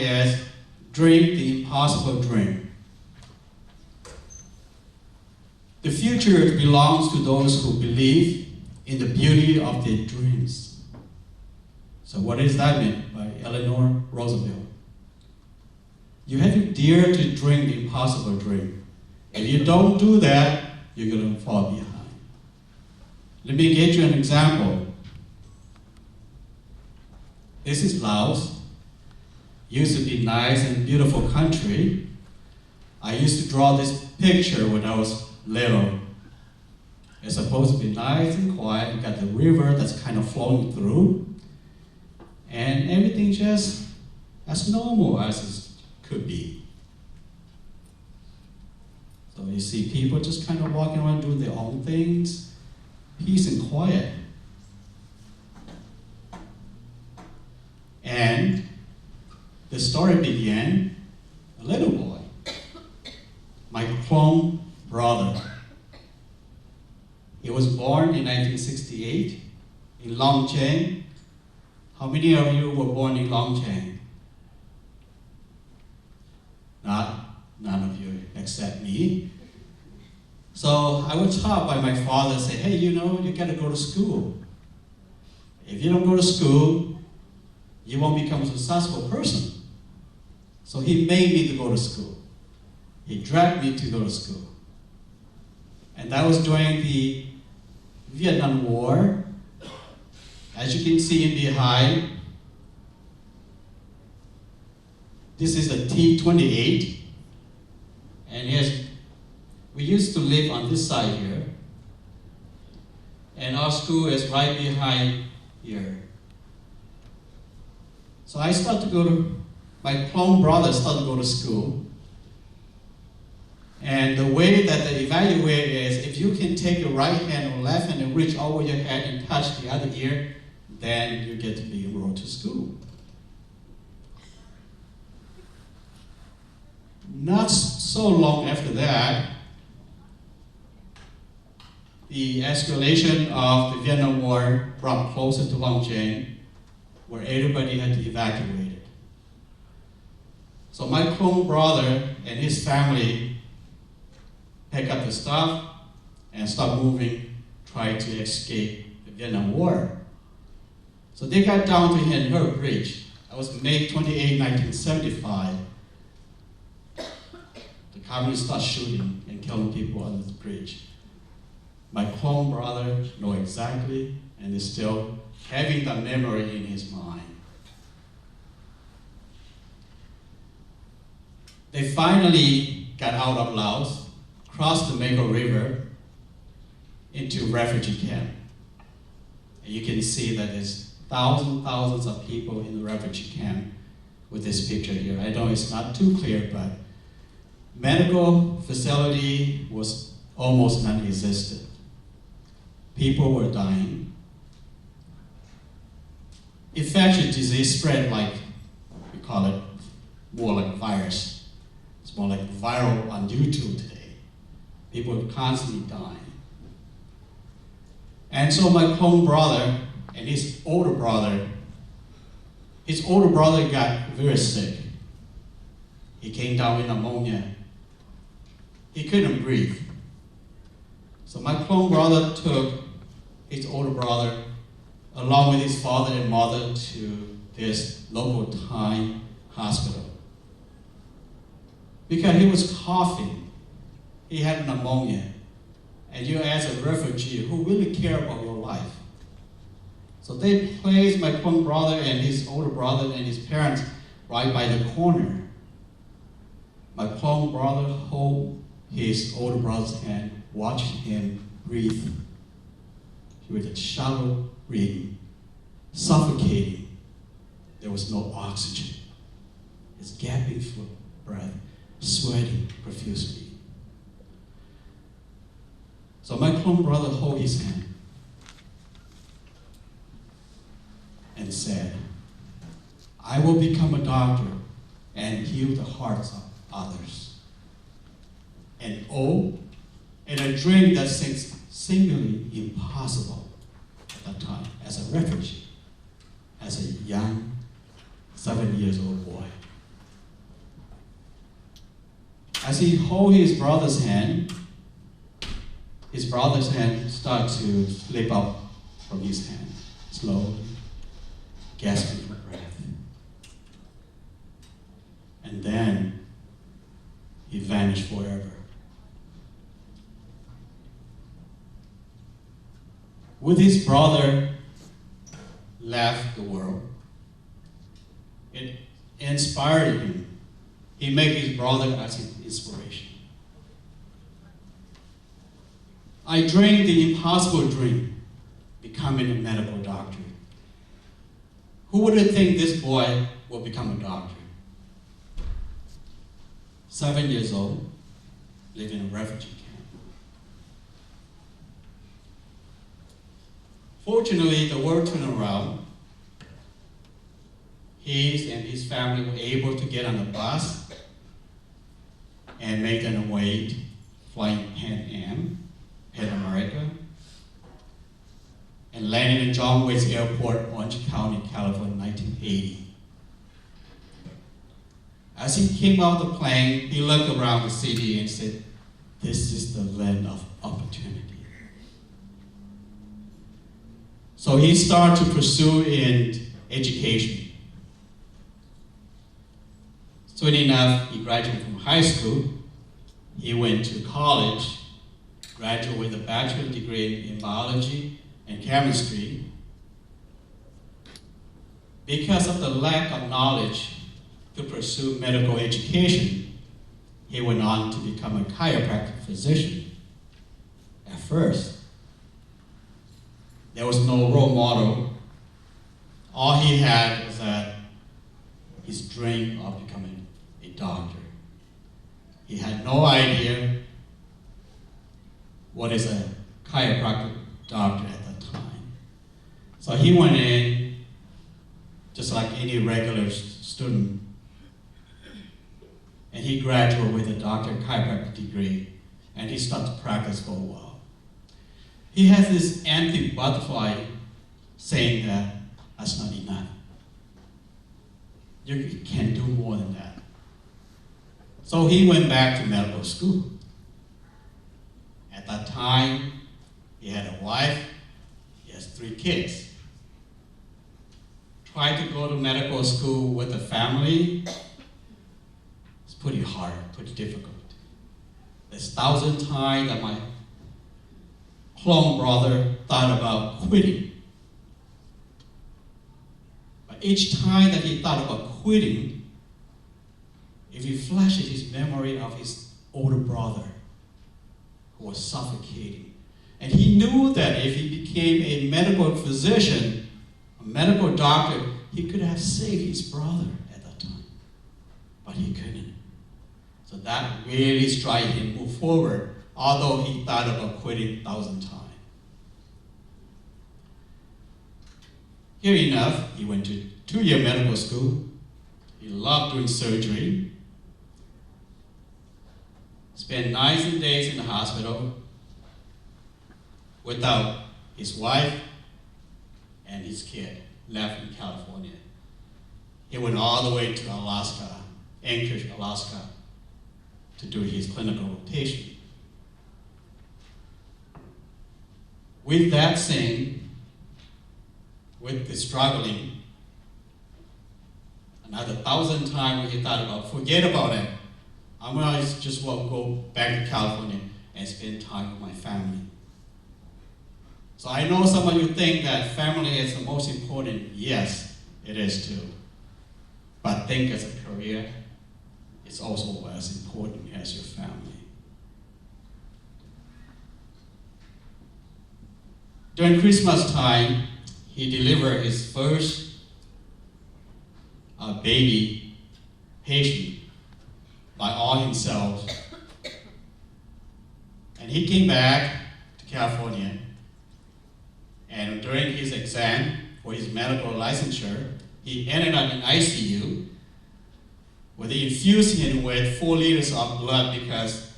is dream the impossible dream. The future belongs to those who believe in the beauty of their dreams. So what does that mean by Eleanor Roosevelt? You have to dare to dream the impossible dream. If you don't do that, you're going to fall behind. Let me get you an example. This is Laos. Used to be nice and beautiful country. I used to draw this picture when I was little. It's supposed to be nice and quiet. You got the river that's kind of flowing through. And everything just as normal as it could be. So you see people just kind of walking around doing their own things, peace and quiet. And the story began, a little boy, my clone brother. He was born in 1968 in Long Cheng. How many of you were born in Long Cheng? None of you except me. So I was taught by my father, say, hey, you gotta go to school. If you don't go to school, you won't become a successful person. So he made me to go to school. He dragged me to go to school. And that was during the Vietnam War. As you can see in behind, this is a T-28. And yes, we used to live on this side here. And our school is right behind here. So I started to go to, my clone brother started to go to school. And the way that they evaluate is if you can take your right hand or left hand and reach over your head and touch the other ear, then you get to be enrolled to school. Not so long after that, the escalation of the Vietnam War brought closer to Long Cheng, where everybody had to evacuate it. So my clone brother and his family picked up the stuff and started moving, trying to escape the Vietnam War. So they got down to Hlub Bridge. That was May 28, 1975. The communists started shooting and killing people on the bridge. My clone brother knows exactly and is still having that memory in his mind. They finally got out of Laos, crossed the Mekong River into refugee camp. And you can see that there's thousands of people in the refugee camp with this picture here. I know it's not too clear, but medical facility was almost non-existent. People were dying. Infectious disease spread like, we call it more like virus. It's more like viral on YouTube today. People are constantly dying. And so my clone brother and his older brother got very sick. He came down with pneumonia. He couldn't breathe. So my clone brother took his older brother along with his father and mother to this local Thai hospital. Because he was coughing, he had pneumonia. And you as a refugee, who really care about your life? So they placed my clone brother and his older brother and his parents right by the corner. My clone brother held his older brother's hand, watching him breathe. He was shallow breathing, suffocating. There was no oxygen. He's gasping for breath, sweating profusely. So my clone brother held his hand and said, I will become a doctor and heal the hearts of others. And a dream that seems seemingly impossible at that time as a refugee, as a young 7-year-old boy. As he held his brother's hand started to slip out from his hand, slowly, gasping for breath. And then he vanished forever. With his brother left the world, it inspired him. He made his brother as his inspiration. I dreamed the impossible dream, becoming a medical doctor. Who would have think this boy will become a doctor? 7 years old, living in a refugee camp. Fortunately, the world turned around. He and his family were able to get on a bus and make their way flying Pan America, and landed in John Waits Airport, Orange County, California, 1980. As he came out of the plane, he looked around the city and said, "This is the land of opportunity." So he started to pursue in education. Soon enough, he graduated from high school. He went to college, graduated with a bachelor's degree in biology and chemistry. Because of the lack of knowledge to pursue medical education, he went on to become a chiropractic physician. At first, there was no role model. All he had was his dream of becoming a doctor. He had no idea what is a chiropractic doctor at that time. So he went in just like any regular student, and he graduated with a doctor chiropractic degree, and he started to practice for a while. He has this anti-butterfly saying that that's not enough. You can do more than that. So he went back to medical school. At that time, he had a wife, he has 3 kids. Tried to go to medical school with a family. It's pretty hard, pretty difficult. There's 1,000 times that my clone brother thought about quitting. But each time that he thought about quitting, if he flashes his memory of his older brother who was suffocating. And he knew that if he became a medical physician, a medical doctor, he could have saved his brother at that time. But he couldn't. So that really struck him move forward, although he thought about quitting 1,000 times. Here enough, he went to 2-year medical school. He loved doing surgery. Spent nights and days in the hospital without his wife and his kid, left in California. He went all the way to Alaska, Anchorage, Alaska, to do his clinical rotation. With that saying, with the struggling, another 1,000 times he thought about, forget about it. I'm gonna just go back to California and spend time with my family. So I know some of you think that family is the most important. Yes, it is too. But think as a career, it's also as important as your family. During Christmas time, he delivered his first baby patient by all himself. And he came back to California, and during his exam for his medical licensure, he ended up in ICU where they infused him with 4 liters of blood because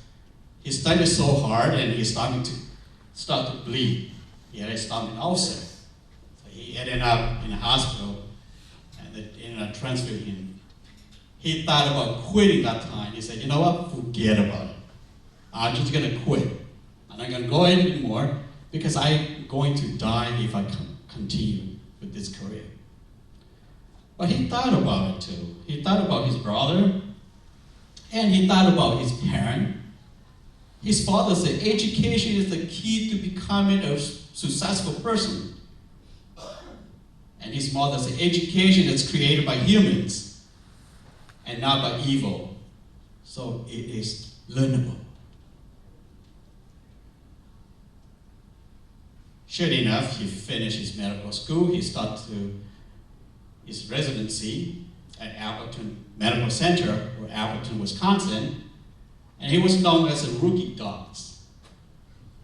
he studied so hard and he started to bleed. He had a stomach ulcer. So he ended up in a hospital, and they ended up transferring him. he thought about quitting that time. He said, you know what, forget about it. I'm just gonna quit. I'm not gonna go anymore because I'm going to die if I continue with this career. But he thought about it too. He thought about his brother, and he thought about his parent. His father said, education is the key to becoming a successful person. And his mother said, education is created by humans and not by evil. So it is learnable. Sure enough, he finished his medical school. He started his residency at Appleton Medical Center, or Appleton, Wisconsin. And he was known as a rookie doc,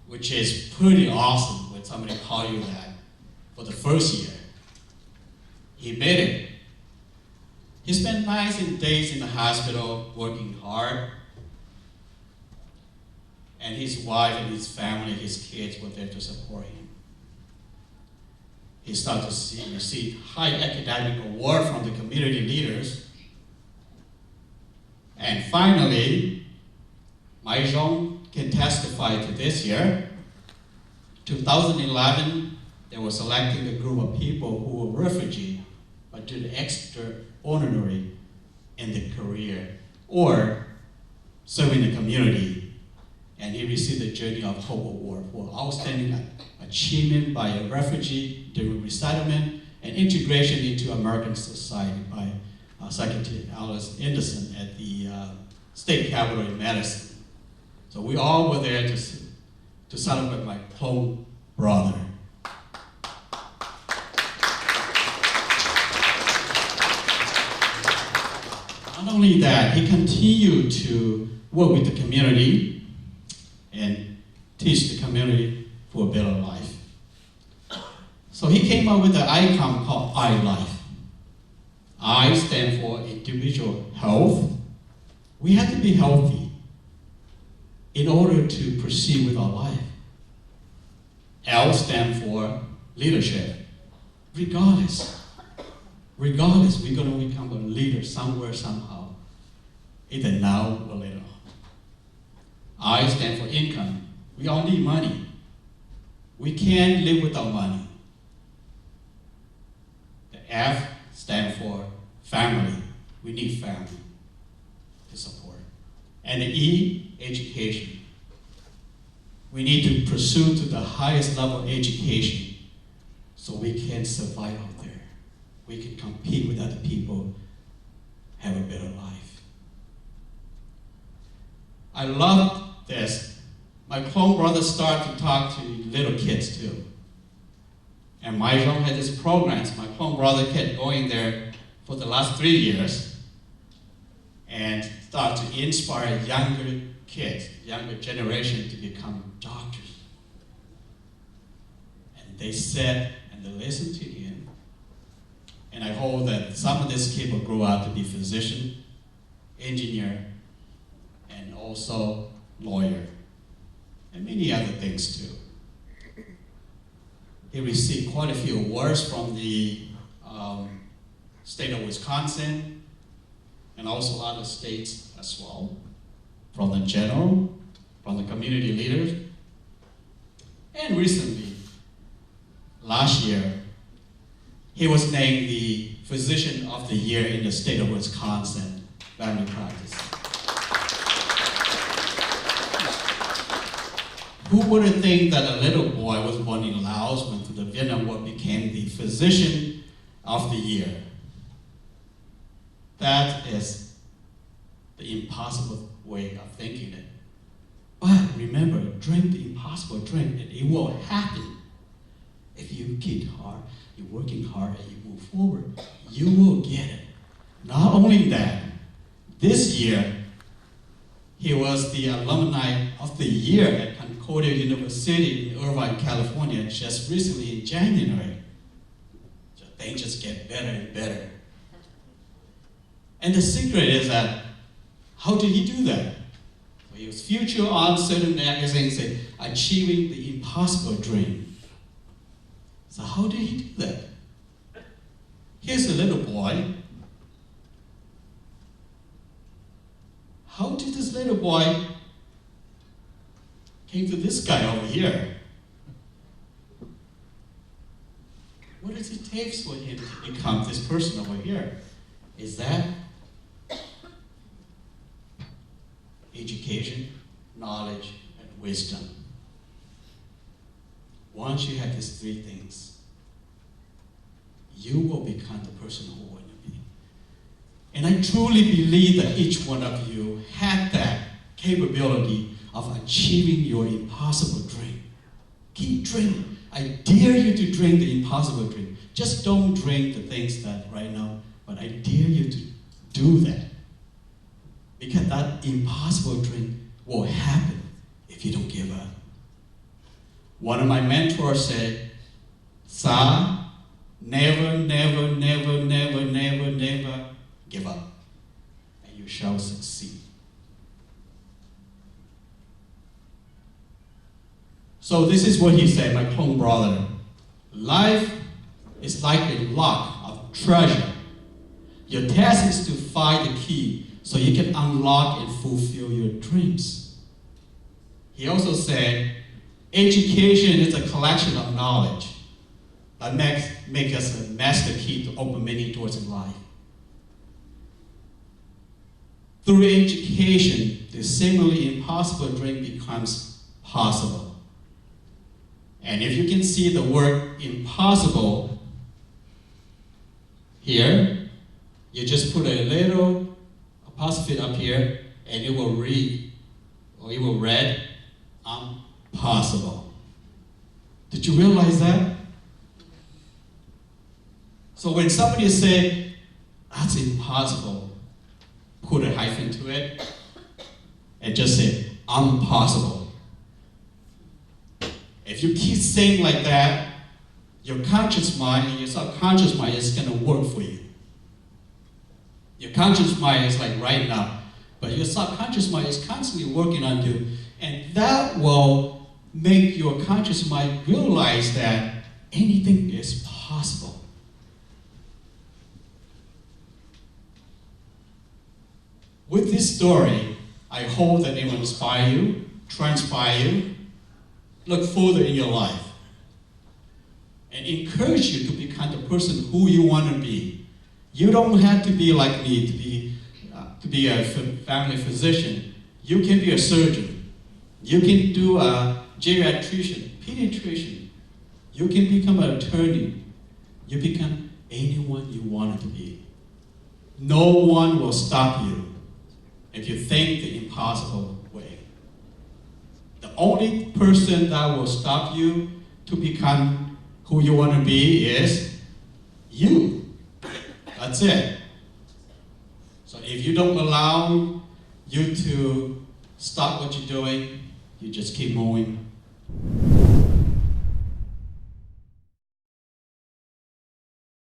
which is pretty awesome when somebody call you that for the first year. He made it. He spent nights and days in the hospital working hard. And his wife and his family, his kids were there to support him. He started to receive high academic award from the community leaders. And finally, Xiong can testify to this year. 2011, they were selecting a group of people who were refugees but did extraordinary in the career or serving the community. And he received the Journey of Hope Award for outstanding achievement by a refugee during resettlement and integration into American society by Secretary Alice Anderson at the State Capitol in Madison. So we all were there to celebrate my Hmong brother. Not only that, he continued to work with the community and teach the community for a better life. So he came up with an icon called iLife. I stand for individual health. We have to be healthy in order to proceed with our life. L stand for leadership. Regardless, we're going to become a leader somewhere, somehow, either now or later on. I stand for income. We all need money. We can't live without money. The F stand for family. We need family to support. And the E, education. We need to pursue to the highest level of education so we can survive out there. We can compete with other people, have a better life. I love this. My clone brother started to talk to little kids too. And Xiong had this programs. My clone brother kept going there for the last 3 years and started to inspire younger kids, younger generation to become doctors. And they sat and they listened to him. And I hope that some of these kids will grow up to be physician, engineer, and also lawyer, and many other things too. He received quite a few awards from the state of Wisconsin, and also other states as well, from the general, from the community leaders. And recently, last year, he was named the Physician of the Year in the state of Wisconsin, family practice. Who would have think that a little boy was born in Laos, went through the Vietnam War, became the Physician of the Year? That is the impossible way of thinking it. But remember, dream the impossible dream, and it will happen. If you keep hard, you're working hard, and you move forward, you will get it. Not only that, this year, he was the Alumni of the Year at Concordia University in Irvine, California, just recently in January. So things just get better and better. And the secret is that, how did he do that? So he was featured on certain magazines saying, achieving the impossible dream. So how did he do that? Here's a little boy how did this little boy came to this guy over here? What does it take for him to become this person over here? Is that education, knowledge, and wisdom? Once you have these three things, you will become the person who you want to be. And I truly believe that each one of you had that capability of achieving your impossible dream. Keep dreaming. I dare you to dream the impossible dream. Just don't dream the things that right now, but I dare you to do that. Because that impossible dream will happen if you don't give up. One of my mentors said, "Sa, never, never, never, never, never, never give up, and you shall succeed." So this is what he said, my Hmong brother. Life is like a lock of treasure. Your task is to find the key so you can unlock and fulfill your dreams. He also said, education is a collection of knowledge that makes us a master key to open many doors in life. Through education, the seemingly impossible dream becomes possible. And if you can see the word impossible here, you just put a little apostrophe up here, and it will read, or it will read, impossible. Did you realize that? So when somebody said, that's impossible, put a hyphen to it, and just say, impossible. If you keep saying like that, your conscious mind and your subconscious mind is going to work for you. Your conscious mind is like right now, but your subconscious mind is constantly working on you, and that will make your conscious mind realize that anything is possible. With this story, I hope that it will inspire you, transpire you, look further in your life, and encourage you to become the person who you want to be. You don't have to be like me to be a family physician. You can be a surgeon. You can do a geriatrician, pediatrician. You can become an attorney. You become anyone you want to be. No one will stop you if you think the impossible way. The only person that will stop you to become who you want to be is you. That's it. So if you don't allow you to stop what you're doing, you just keep moving.